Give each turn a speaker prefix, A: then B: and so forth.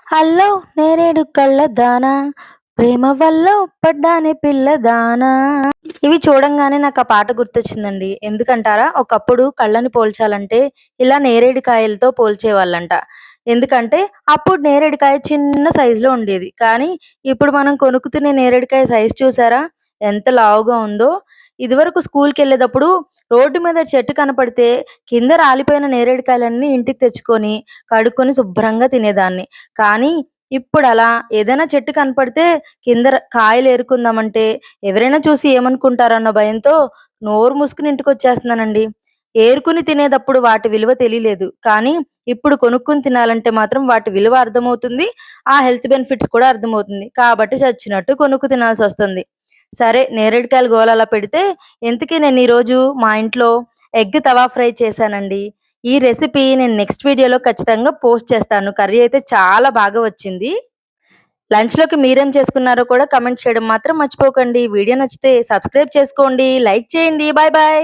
A: Hello నేరేడు కళ్ళ దానా ప్రేమ వల్ల పడ్డానే పిల్ల దానా. ఇవి చూడంగానే నాకు ఆ పాట గుర్తొచ్చిందండి. ఎందుకంటారా, ఒకప్పుడు కళ్ళని పోల్చాలంటే ఇలా నేరేడు కాయలతో పోల్చేవాళ్ళంట. ఎందుకంటే అప్పుడు నేరేడుకాయ చిన్న సైజులో ఉండేది. కానీ ఇప్పుడు మనం కొనుక్కుతునే నేరేడుకాయ సైజు చూసారా ఎంత లావుగా ఉందో. ఇదివరకు స్కూల్‌కెళ్ళేటప్పుడు రోడ్డు మీద చెట్టు కనపడితే కింద రాలిపోయిన నేరేడుకాయలన్నీ ఇంటికి తెచ్చుకొని, కడుక్కొని శుభ్రంగా తినేదాన్ని. కానీ ఇప్పుడలా ఏదైనా చెట్టు కనపడితే కింద కాయలు ఏరుకుందామంటే ఎవరైనా చూసి ఏమనుకుంటారన్న భయంతో నోరు మూసుకొని ఇంటికొచ్చేస్తున్నానండి. ఏరుకుని తినేటప్పుడు వాటి విలువ తెలియలేదు. కానీ ఇప్పుడు కొనుక్కొని తినాలంటే మాత్రం వాటి విలువ అర్థమవుతుంది. ఆ హెల్త్ బెనిఫిట్స్ కూడా అర్థమవుతుంది. కాబట్టి చచ్చినట్టు కొనుక్కు తినాల్సొస్తుంది. సరే, నేరేడుకాయల గోల అలా పెడితే, ఇంతకీ నేను ఈరోజు మా ఇంట్లో ఎగ్ తవా ఫ్రై చేశానండి. ఈ రెసిపీ నేను నెక్స్ట్ వీడియోలో ఖచ్చితంగా పోస్ట్ చేస్తాను. కర్రీ అయితే చాలా బాగా వచ్చింది. లంచ్‌లోకి మీరేం చేసుకున్నారో కూడా కామెంట్ చేయడం మాత్రం మర్చిపోకండి. వీడియో నచ్చితే సబ్స్క్రైబ్ చేసుకోండి. లైక్ చేయండి. Bye bye.